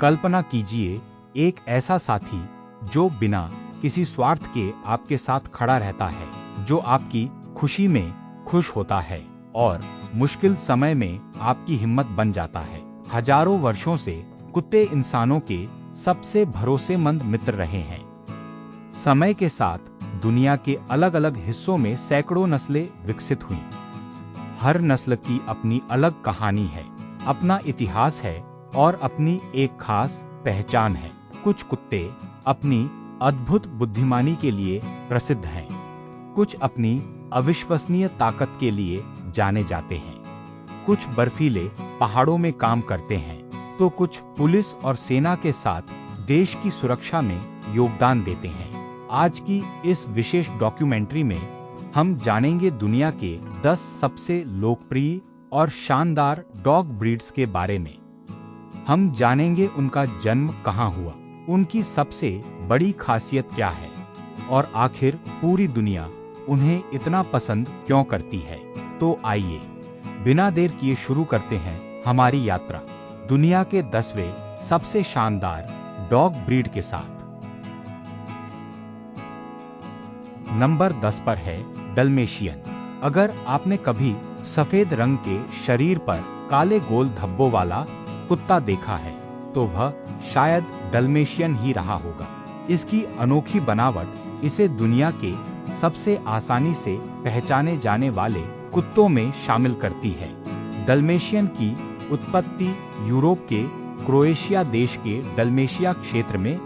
कल्पना कीजिए एक ऐसा साथी जो बिना किसी स्वार्थ के आपके साथ खड़ा रहता है, जो आपकी खुशी में खुश होता है और मुश्किल समय में आपकी हिम्मत बन जाता है। हजारों वर्षों से कुत्ते इंसानों के सबसे भरोसेमंद मित्र रहे हैं। समय के साथ दुनिया के अलग अलग हिस्सों में सैकड़ों नस्लें विकसित हुईं। हर नस्ल की अपनी अलग कहानी है, अपना इतिहास है और अपनी एक खास पहचान है। कुछ कुत्ते अपनी अद्भुत बुद्धिमानी के लिए प्रसिद्ध हैं, कुछ अपनी अविश्वसनीय ताकत के लिए जाने जाते हैं, कुछ बर्फीले पहाड़ों में काम करते हैं, तो कुछ पुलिस और सेना के साथ देश की सुरक्षा में योगदान देते हैं। आज की इस विशेष डॉक्यूमेंट्री में हम जानेंगे दुनिया के 10 सबसे लोकप्रिय और शानदार डॉग ब्रीड्स के बारे में। हम जानेंगे उनका जन्म कहाँ हुआ, उनकी सबसे बड़ी खासियत क्या है और आखिर पूरी दुनिया उन्हें इतना पसंद क्यों करती है। तो आइए बिना देर किए शुरू करते हैं हमारी यात्रा दुनिया के 10वें सबसे शानदार डॉग ब्रीड के साथ। नंबर 10 पर है डल्मेशियन। अगर आपने कभी सफेद रंग के शरीर पर काले गोल धब्बों वाला कुत्ता देखा है तो वह शायद डल्मेशियन ही रहा होगा। इसकी अनोखी बनावट इसे दुनिया के सबसे आसानी से पहचाने जाने वाले कुत्तों में शामिल करती है। डल्मेशियन की उत्पत्ति यूरोप के क्रोएशिया देश के डल्मेशिया क्षेत्र में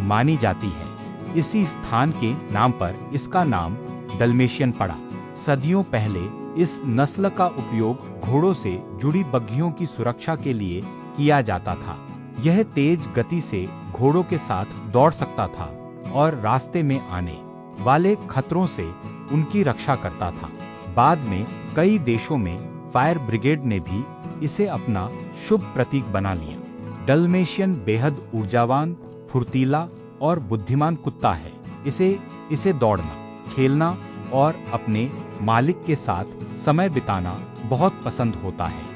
मानी जाती है। इसी स्थान के नाम पर इसका नाम डल्मेशियन पड़ा। सदियों पहले इस नस्ल का उपयोग घोड़ों से जुड़ी बग्घियों की सुरक्षा के लिए किया जाता था। यह तेज गति से घोड़ों के साथ दौड़ सकता था और रास्ते में आने वाले खतरों से उनकी रक्षा करता था। बाद में कई देशों में फायर ब्रिगेड ने भी इसे अपना शुभ प्रतीक बना लिया। डल्मेशियन बेहद ऊर्जावान, फुर्तीला और बुद्धिमान कुत्ता है। इसे दौड़ना, खेलना और अपने मालिक के साथ समय बिताना बहुत पसंद होता है।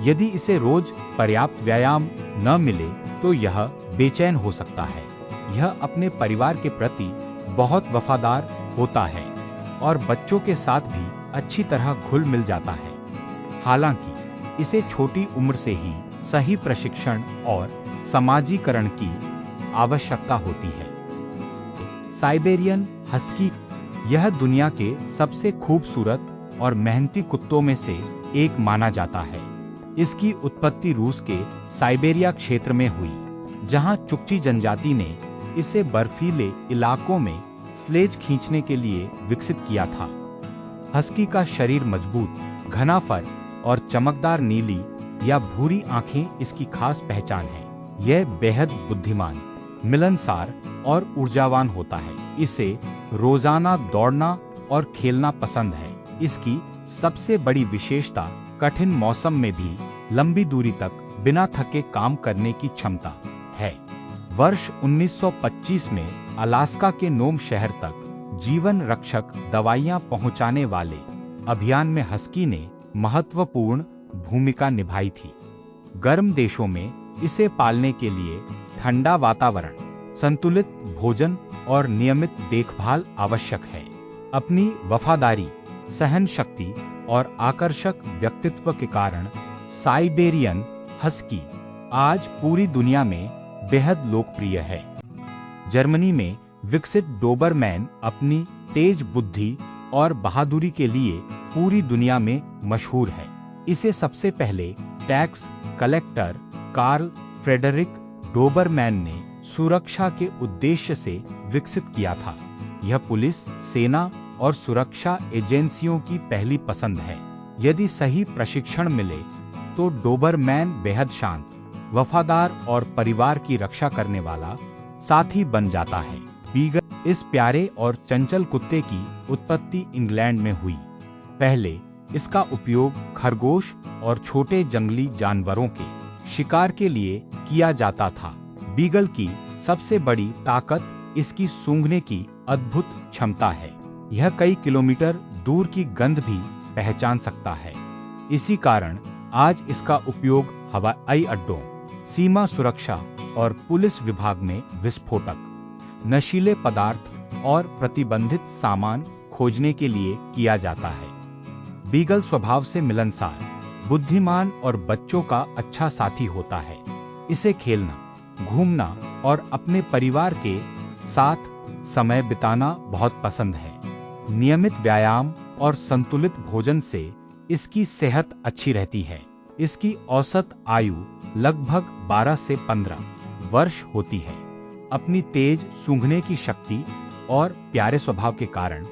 यदि इसे रोज पर्याप्त व्यायाम न मिले तो यह बेचैन हो सकता है। यह अपने परिवार के प्रति बहुत वफादार होता है और बच्चों के साथ भी अच्छी तरह घुल मिल जाता है। हालांकि इसे छोटी उम्र से ही सही प्रशिक्षण और समाजीकरण की आवश्यकता होती है। साइबेरियन हस्की यह दुनिया के सबसे खूबसूरत और मेहनती कुत्तों में से एक माना जाता है। इसकी उत्पत्ति रूस के साइबेरिया क्षेत्र में हुई, जहां चुकची जनजाति ने इसे बर्फीले इलाकों में स्लेज खींचने के लिए विकसित किया था। हस्की का शरीर मजबूत, घना फर और चमकदार नीली या भूरी आंखें इसकी खास पहचान है। यह बेहद बुद्धिमान, मिलनसार और ऊर्जावान होता है। इसे रोजाना दौड़ना और खेलना पसंद है। इसकी सबसे बड़ी विशेषता कठिन मौसम में भी लंबी दूरी तक बिना थके काम करने की क्षमता है। वर्ष 1925 में अलास्का के नोम शहर तक जीवन रक्षक दवाइयां पहुंचाने वाले अभियान में हस्की ने महत्वपूर्ण भूमिका निभाई थी। गर्म देशों में इसे पालने के लिए ठंडा वातावरण, संतुलित भोजन और नियमित देखभाल आवश्यक है। अपनी वफादारी, सहन शक्ति और आकर्षक व्यक्तित्व के कारण साइबेरियन हस्की आज पूरी दुनिया में बेहद लोकप्रिय है। जर्मनी में विकसित डोबरमैन अपनी तेज बुद्धि और बहादुरी के लिए पूरी दुनिया में मशहूर है। इसे सबसे पहले tax collector Karl Frederick Dobermann ने सुरक्षा के उद्देश्य से विकसित किया था। यह पुलिस, सेना और सुरक्षा एजेंसियों की पहली पसंद है। यदि सही प्रशिक्षण मिले तो डोबरमैन बेहद शांत, वफादार और परिवार की रक्षा करने वाला साथी बन जाता है। बीगल इस प्यारे और चंचल कुत्ते की उत्पत्ति इंग्लैंड में हुई। पहले इसका उपयोग खरगोश और छोटे जंगली जानवरों के शिकार के लिए किया जाता था। बीगल की सबसे बड़ी ताकत इसकी सूंघने की अद्भुत क्षमता है। यह कई किलोमीटर दूर की गंध भी पहचान सकता है। इसी कारण आज इसका उपयोग हवाई अड्डों, सीमा सुरक्षा और पुलिस विभाग में विस्फोटक, नशीले पदार्थ और प्रतिबंधित सामान खोजने के लिए किया जाता है। बीगल स्वभाव से मिलनसार, बुद्धिमान और बच्चों का अच्छा साथी होता है। इसे खेलना, घूमना और अपने परिवार के साथ समय बिताना बहुत पसंद है। नियमित व्यायाम और संतुलित भोजन से इसकी सेहत अच्छी रहती है। इसकी औसत आयु लगभग 12 से 15 वर्ष होती है। अपनी तेज सूंघने की शक्ति और प्यारे स्वभाव के कारण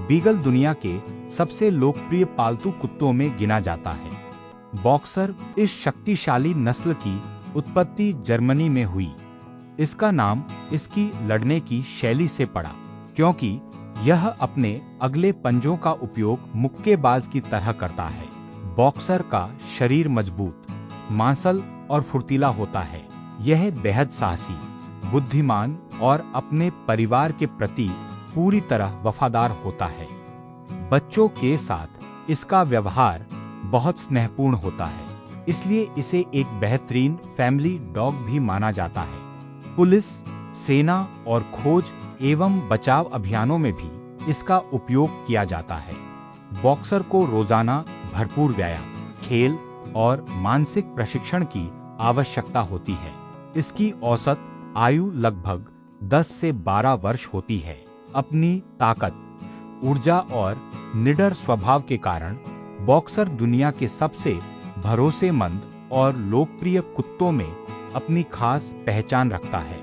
बीगल दुनिया के सबसे लोकप्रिय पालतू कुत्तों में गिना जाता है। बॉक्सर इस शक्तिशाली नस्ल की उत्पत्ति जर्मनी में हुई। इसका नाम इसकी लड़ने की शैली से पड़ा, क्योंकि यह अपने अगले पंजों का उपयोग मुक्केबाज की तरह करता है। बॉक्सर का शरीर मजबूत, मांसल और फुर्तीला होता है। यह बेहद साहसी, बुद्धिमान और अपने परिवार के प्रति पूरी तरह वफादार होता है। बच्चों के साथ इसका व्यवहार बहुत स्नेहपूर्ण होता है, इसलिए इसे एक बेहतरीन फैमिली डॉग भी माना जाता है। पुलिस, सेना और खोज एवं बचाव अभियानों में भी इसका उपयोग किया जाता है। बॉक्सर को रोजाना भरपूर व्यायाम, खेल और मानसिक प्रशिक्षण की आवश्यकता होती है। इसकी औसत आयु लगभग 10 से 12 वर्ष होती है। अपनी ताकत, ऊर्जा और निडर स्वभाव के कारण बॉक्सर दुनिया के सबसे भरोसेमंद और लोकप्रिय कुत्तों में अपनी खास पहचान रखता है।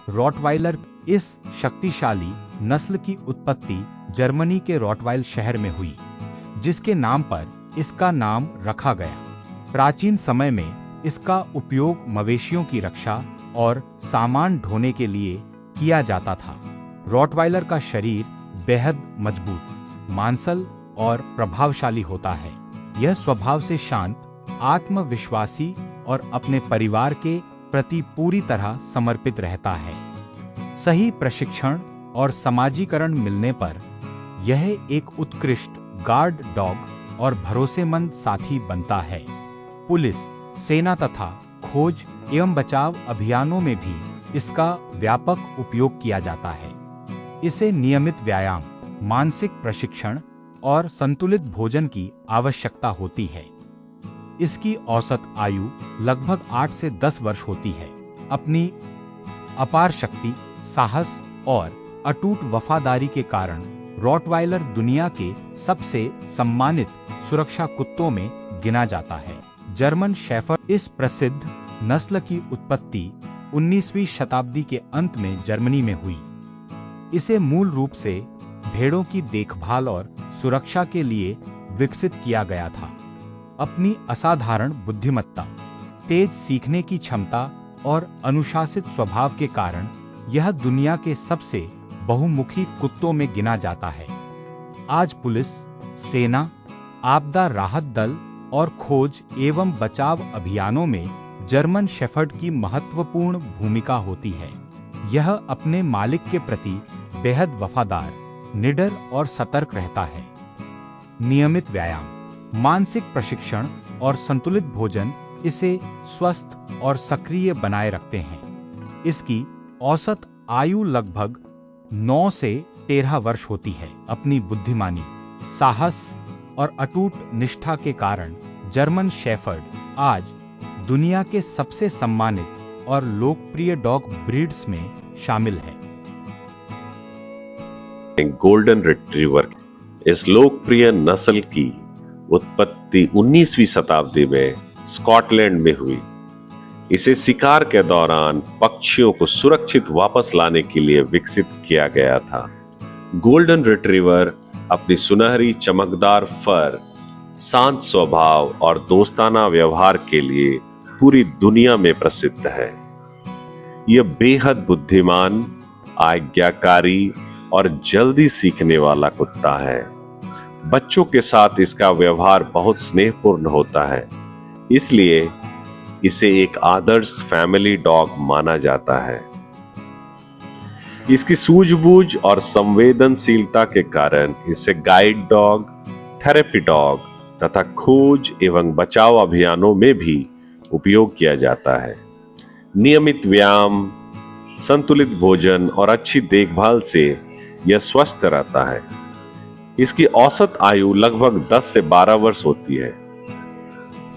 रॉटवाइलर इस शक्तिशाली नस्ल की उत्पत्ति जर्मनी के रॉटवाइल शहर में हुई, जिसके नाम पर इसका नाम रखा गया। प्राचीन समय में इसका उपयोग मवेशियों की रक्षा और सामान ढोने के लिए किया जाता था। रॉटवाइलर का शरीर बेहद मजबूत, मांसल और प्रभावशाली होता है। यह स्वभाव से शांत, आत्मविश्वासी और अपने परिवार के प्रति पूरी तरह समर्पित रहता है। सही प्रशिक्षण और समाजीकरण मिलने पर यह एक उत्कृष्ट गार्ड डॉग और भरोसेमंद साथी बनता है। पुलिस, सेना तथा खोज एवं बचाव अभियानों में भी इसका व्यापक उपयोग किया जाता है। इसे नियमित व्यायाम, मानसिक प्रशिक्षण और संतुलित भोजन की आवश्यकता होती है। इसकी औसत आयु लगभग 8 से 10 वर्ष होती है। अपनी अपार शक्ति, साहस और अटूट वफादारी के कारण रॉटवाइलर दुनिया के सबसे सम्मानित सुरक्षा कुत्तों में गिना जाता है। जर्मन शेफर्ड इस प्रसिद्ध नस्ल की उत्पत्ति 19वीं शताब्दी के अंत में जर्मनी में हुई। इसे मूल रूप से भेड़ों की देखभाल और सुरक्षा के लिए विकसित किया गया था। अपनी असाधारण बुद्धिमत्ता, तेज सीखने की क्षमता और अनुशासित स्वभाव के कारण यह दुनिया के सबसे बहुमुखी कुत्तों में गिना जाता है। आज पुलिस, सेना, आपदा राहत दल और खोज एवं बचाव अभियानों में जर्मन शेफर्ड की महत्वपूर्ण भूमिका होती है। यह अपने मालिक के प्रति बेहद वफादार, निडर और सतर्क रहता है। नियमित व्यायाम, मानसिक प्रशिक्षण और संतुलित भोजन इसे स्वस्थ और सक्रिय बनाए रखते हैं। इसकी औसत आयु लगभग 9 से 13 वर्ष होती है। अपनी बुद्धिमानी, साहस और अटूट निष्ठा के कारण जर्मन शेफर्ड आज दुनिया के सबसे सम्मानित और लोकप्रिय डॉग ब्रीड्स में शामिल है। गोल्डन रिट्रीवर इस लोकप्रिय नस्ल की उत्पत्ति 19वीं शताब्दी में स्कॉटलैंड में हुई। इसे शिकार के दौरान पक्षियों को सुरक्षित वापस लाने के लिए विकसित किया गया था। गोल्डन रिट्रीवर अपनी सुनहरी चमकदार फर, शांत स्वभाव और दोस्ताना व्यवहार के लिए पूरी दुनिया में प्रसिद्ध है। यह बेहद बुद्धिमान, आज्ञाकारी और जल्दी सीखने वाला कुत्ता है। बच्चों के साथ इसका व्यवहार बहुत स्नेहपूर्ण होता है, इसलिए इसे एक आदर्श फैमिली डॉग माना जाता है। इसकी सूझबूझ और संवेदनशीलता के कारण इसे गाइड डॉग, थेरेपी डॉग तथा खोज एवं बचाव अभियानों में भी उपयोग किया जाता है। नियमित व्यायाम, संतुलित भोजन और अच्छी देखभाल से यह स्वस्थ रहता है। इसकी औसत आयु लगभग 10 से 12 वर्ष होती है।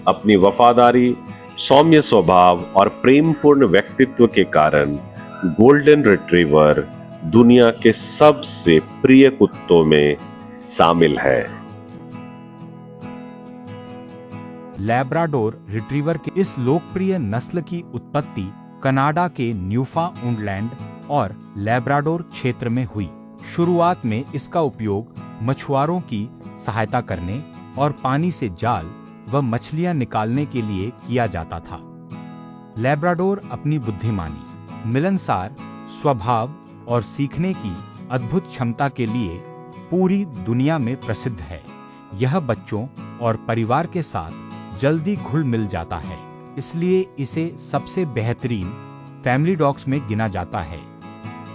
अपनी वफादारी, सौम्य स्वभाव और प्रेमपूर्ण व्यक्तित्व के कारण गोल्डन रिट्रीवर दुनिया के सबसे प्रिय कुत्तों में शामिल है। लैब्राडोर रिट्रीवर के इस लोकप्रिय नस्ल की उत्पत्ति कनाडा के न्यूफाउंडलैंड और लैब्राडोर क्षेत्र में हुई। शुरुआत में इसका उपयोग मछुआरों की सहायता करने और पानी से जाल व मछलियां निकालने के लिए किया जाता था। लैब्राडोर अपनी बुद्धिमानी, मिलनसार स्वभाव और सीखने की अद्भुत क्षमता के लिए पूरी दुनिया में प्रसिद्ध है। यह बच्चों और परिवार के साथ जल्दी घुल मिल जाता है, इसलिए इसे सबसे बेहतरीन फैमिली डॉग्स में गिना जाता है।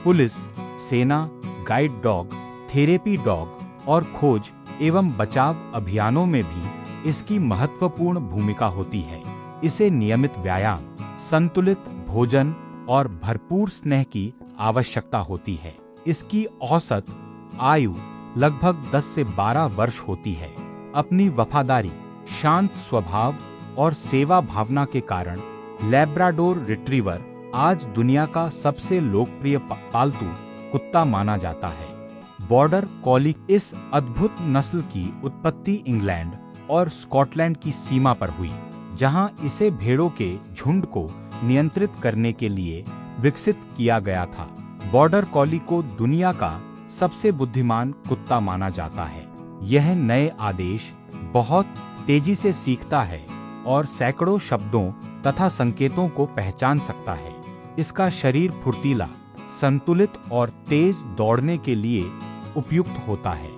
पुलिस, सेना, गाइड डॉग, थेरेपी डॉग और खोज एवं बचाव अभियानों में भी इसकी महत्वपूर्ण भूमिका होती है। इसे नियमित व्यायाम, संतुलित भोजन और भरपूर स्नेह की आवश्यकता होती है। इसकी औसत आयु लगभग 10 से 12 वर्ष होती है। अपनी वफादारी, शांत स्वभाव और सेवा भावना के कारण लैब्राडोर रिट्रीवर आज दुनिया का सबसे लोकप्रिय पालतू कुत्ता माना जाता है। बॉर्डर कॉली इस अद्भुत नस्ल की उत्पत्ति इंग्लैंड और स्कॉटलैंड की सीमा पर हुई, जहां इसे भेड़ों के झुंड को नियंत्रित करने के लिए विकसित किया गया था। बॉर्डर कॉली को दुनिया का सबसे बुद्धिमान कुत्ता माना जाता है। यह नए आदेश बहुत तेजी से सीखता है और सैकड़ों शब्दों तथा संकेतों को पहचान सकता है। इसका शरीर फुर्तीला, संतुलित और तेज दौड़ने के लिए उपयुक्त होता है।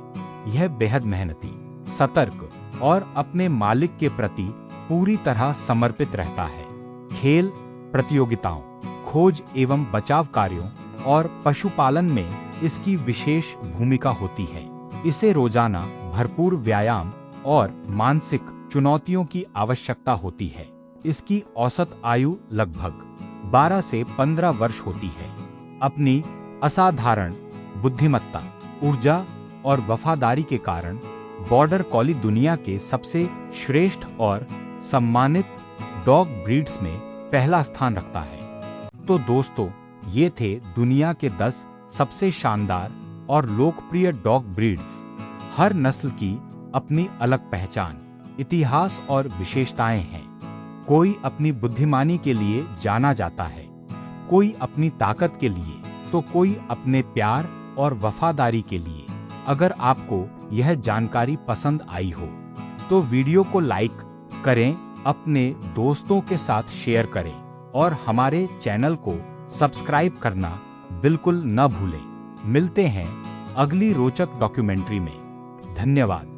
यह बेहद मेहनती, सतर्क और अपने मालिक के प्रति पूरी तरह समर्पित रहता है। खेल प्रतियोगिताओं, खोज एवं बचाव कार्यों और पशुपालन में इसकी विशेष भूमिका होती है। इसे रोजाना भरपूर व्यायाम और मानसिक चुनौतियों की आवश्यकता होती है। इसकी औसत आयु लगभग 12 से 15 वर्ष होती है। अपनी असाधारण बुद्धिमत्ता, ऊर्जा और वफादारी के कारण बॉर्डर कॉली दुनिया के सबसे श्रेष्ठ और सम्मानित डॉग ब्रीड्स में पहला स्थान रखता है। तो दोस्तों, ये थे दुनिया के 10 सबसे शानदार और लोकप्रिय डॉग ब्रीड्स। हर नस्ल की अपनी अलग पहचान, इतिहास और विशेषताएं हैं। कोई अपनी बुद्धिमानी के लिए जाना जाता है, कोई अपनी ताकत के लिए, तो कोई अपने प्यार और वफादारी के लिए। अगर आपको यह जानकारी पसंद आई हो तो वीडियो को लाइक करें, अपने दोस्तों के साथ शेयर करें और हमारे चैनल को सब्सक्राइब करना बिल्कुल न भूलें। मिलते हैं अगली रोचक डॉक्यूमेंट्री में। धन्यवाद।